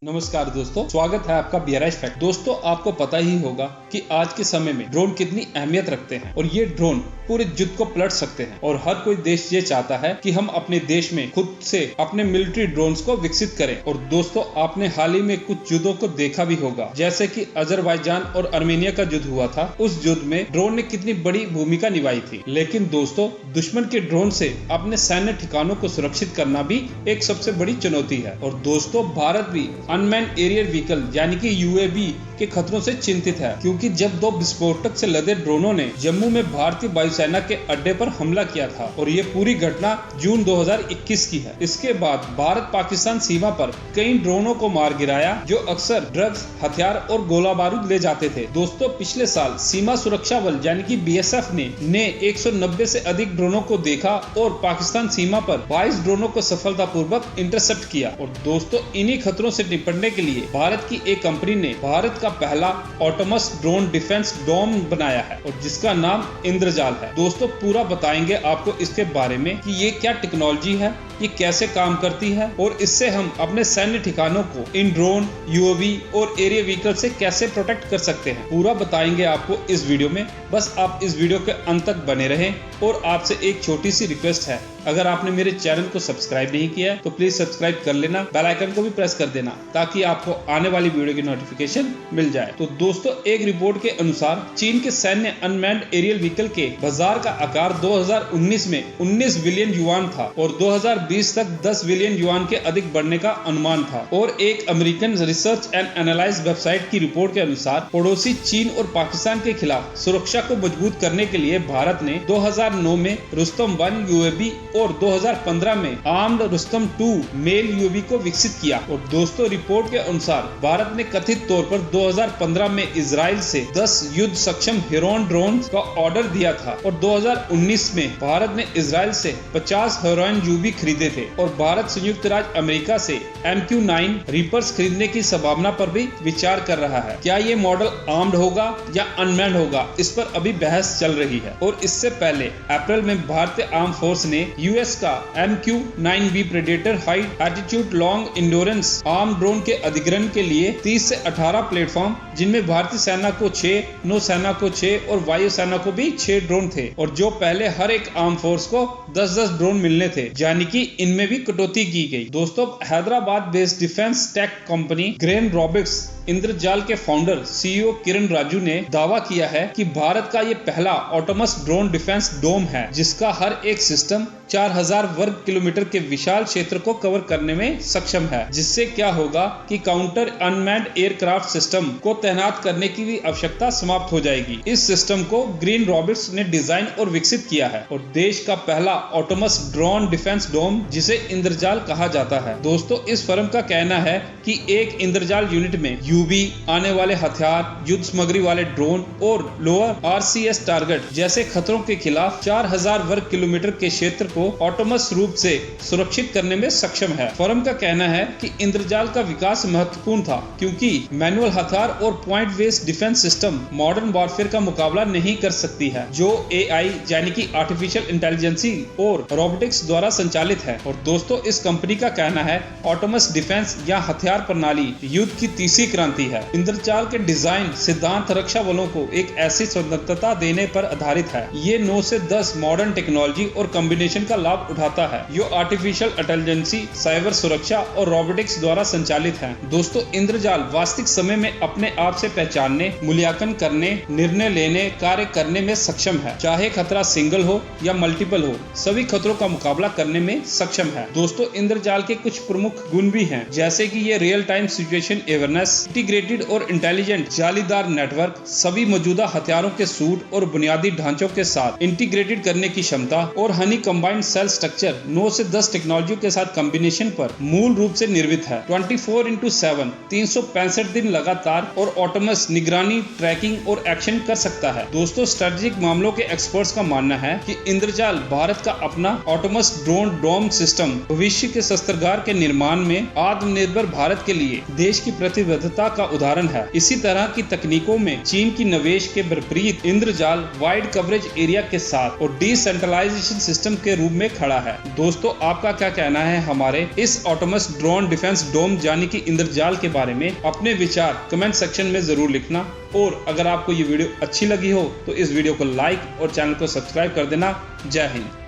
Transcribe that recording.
नमस्कार दोस्तों, स्वागत है आपका BRI फैक्ट। दोस्तों, आपको पता ही होगा कि आज के समय में ड्रोन कितनी अहमियत रखते हैं और ये ड्रोन पूरे युद्ध को पलट सकते हैं। और हर कोई देश ये चाहता है कि हम अपने देश में खुद से अपने मिलिट्री ड्रोन्स को विकसित करें। और दोस्तों, आपने हाल ही में कुछ युद्धों को देखा भी होगा, जैसे कि अजरबैजान और आर्मेनिया का युद्ध हुआ था। उस युद्ध में ड्रोन ने कितनी बड़ी भूमिका निभाई थी। लेकिन दोस्तों, दुश्मन के ड्रोन से अपने सैन्य ठिकानों को सुरक्षित करना भी एक सबसे बड़ी चुनौती है। और दोस्तों, भारत भी अनमैन्ड एरियल व्हीकल यानी कि UAV के खतरों से चिंतित है, क्योंकि जब दो विस्फोटक से लदे ड्रोनों ने जम्मू में भारतीय वायुसेना के अड्डे पर हमला किया था और ये पूरी घटना जून 2021 की है। इसके बाद भारत पाकिस्तान सीमा पर कई ड्रोनों को मार गिराया जो अक्सर ड्रग्स, हथियार और गोला बारूद ले जाते थे। दोस्तों, पिछले साल सीमा सुरक्षा बल यानी कि BSF ने 190 से अधिक ड्रोनों को देखा और पाकिस्तान सीमा पर 22 ड्रोनों को सफलतापूर्वक इंटरसेप्ट किया। और दोस्तों, इन्हीं खतरों से निपटने के लिए भारत की एक कंपनी ने भारत का पहला ऑटोनमस ड्रोन डिफेंस डोम बनाया है और जिसका नाम इंद्रजाल है। दोस्तों, पूरा बताएंगे आपको इसके बारे में कि ये क्या टेक्नोलॉजी है, ये कैसे काम करती है और इससे हम अपने सैन्य ठिकानों को इन ड्रोन, UAV और एरिया व्हीकल से कैसे प्रोटेक्ट कर सकते हैं। पूरा बताएंगे आपको इस वीडियो में। बस आप इस वीडियो के अंत तक बने रहें। और आपसे एक छोटी सी रिक्वेस्ट है, अगर आपने मेरे चैनल को सब्सक्राइब नहीं किया है तो प्लीज सब्सक्राइब कर लेना, बेल आइकन को भी प्रेस कर देना ताकि आपको आने वाली वीडियो की नोटिफिकेशन मिल जाए। तो दोस्तों, एक रिपोर्ट के अनुसार चीन के सैन्य अनमैन्ड एरियल व्हीकल के बाजार का आकार 2019 में 19 बिलियन युआन था और 2020 तक 10 बिलियन युआन के अधिक बढ़ने का अनुमान था। और एक American research and analyse website की रिपोर्ट के अनुसार पड़ोसी चीन और पाकिस्तान के खिलाफ सुरक्षा को मजबूत करने के लिए भारत ने 2009 में रुस्तम 1 UAV और 2015 में आर्म्ड रुस्तम 2 मेल UAV को विकसित किया। और दोस्तों, रिपोर्ट के अनुसार भारत ने कथित तौर पर 2015 में इजराइल से 10 युद्ध सक्षम हेरोन ड्रोन का ऑर्डर दिया था और 2019 में भारत ने इजराइल से 50 हेरोन UAV खरीदे थे। और भारत संयुक्त राज्य अमेरिका से MQ-9 रीपर्स खरीदने की संभावना पर भी विचार कर रहा है। क्या ये मॉडल आर्म्ड होगा या अनमैन्ड होगा, इस पर अभी बहस चल रही है। और इससे पहले अप्रैल में भारतीय आर्म फोर्स ने US का MQ-9B predator high altitude long endurance arm drone के अधिग्रहण के लिए 30 से 18 प्लेटफॉर्म, जिनमें भारतीय सेना को 6, नौसेना को 6 और वायुसेना को भी 6 ड्रोन थे। और जो पहले हर एक आर्म फोर्स को 10-10 ड्रोन मिलने थे, यानी कि इनमें भी कटौती की गई। दोस्तों, Hyderabad based defence tech company Grene Robotics Indrajaal के फाउंडर CEO किरण राजू ने दावा किया है कि भारत का ये पहला ऑटोनमस ड्रोन डिफेंस डोम है जिसका हर एक सिस्टम 4000 वर्ग किलोमीटर के विशाल क्षेत्र को कवर करने में सक्षम है। जिससे क्या होगा कि काउंटर अनमैन्ड एयरक्राफ्ट सिस्टम को तैनात करने की भी आवश्यकता समाप्त हो जाएगी। इस सिस्टम को ग्रीन रोबोटिक्स ने डिजाइन और विकसित किया है और देश का पहला ऑटोनमस ड्रोन डिफेंस डोम, जिसे इंद्रजाल कहा जाता है। दोस्तों, इस फर्म का कहना है कि एक इंद्रजाल यूनिट में UAV, आने वाले हथियार, युद्ध सामग्री वाले ड्रोन और लोअर RCS टारगेट जैसे खतरों के खिलाफ 4000 वर्ग किलोमीटर के क्षेत्र को ऑटोनमस रूप से सुरक्षित करने में सक्षम है। फर्म का कहना है कि इंद्रजाल का विकास महत्वपूर्ण था क्योंकि मैनुअल हथियार और point based defence system modern warfare का मुकाबला नहीं कर सकती है, जो AI यानी कि आर्टिफिशियल इंटेलिजेंस और रोबोटिक्स द्वारा संचालित है। और दोस्तों, इस कंपनी का कहना है ऑटोनमस डिफेंस या हथियार प्रणाली युद्ध की तीसरी क्रांति है। इंद्रजाल के डिजाइन सिद्धांत रक्षा बलों को एक ऐसी स्वतंत्रता देने पर आधारित है। ये 9 से 10 मॉडर्न टेक्नोलॉजी और कॉम्बिनेशन का लाभ उठाता है जो आर्टिफिशियल इंटेलिजेंस, साइबर सुरक्षा और रोबोटिक्स द्वारा संचालित है। दोस्तों, इंद्रजाल वास्तविक समय में अपने आप से पहचानने, मूल्यांकन करने, निर्णय लेने, कार्य करने में सक्षम है। चाहे खतरा सिंगल हो या मल्टीपल हो, सभी खतरों का मुकाबला करने में सक्षम है। दोस्तों, इंद्रजाल के कुछ प्रमुख गुण भी हैं, जैसे कि ये real time situation awareness, integrated और इंटेलिजेंट जालीदार नेटवर्क, सभी मौजूदा हथियारों के सूट और बुनियादी ढांचों के साथ इंटीग्रेटेड करने की क्षमता और हनी कंबाइंड सेल स्ट्रक्चर 9 से 10 टेक्नोलॉजी के साथ कॉम्बिनेशन पर मूल रूप से निर्मित है। 24/7 365 दिन लगातार और ऑटोनमस निगरानी, ट्रैकिंग और एक्शन कर सकता है। दोस्तों, स्ट्रेटेजिक मामलों के एक्सपर्ट्स का मानना है कि इंद्रजाल भारत का अपना ऑटोनमस ड्रोन डोम सिस्टम भविष्य के शस्त्रागार के निर्माण में आत्मनिर्भर भारत के लिए देश की प्रतिबद्धता का उदाहरण है। इसी तरह की तकनीकों में चीन की निवेश के विपरीत इंद्रजाल वाइड कवरेज एरिया के साथ और डिसेंट्रलाइजेशन सिस्टम के मूव में खड़ा है। दोस्तों, आपका क्या कहना है हमारे इस ऑटोनमस ड्रोन डिफेंस डोम यानी कि इंद्रजाल के बारे में? अपने विचार कमेंट सेक्शन में जरूर लिखना। और अगर आपको ये वीडियो अच्छी लगी हो तो इस वीडियो को लाइक और चैनल को सब्सक्राइब कर देना। जय हिंद।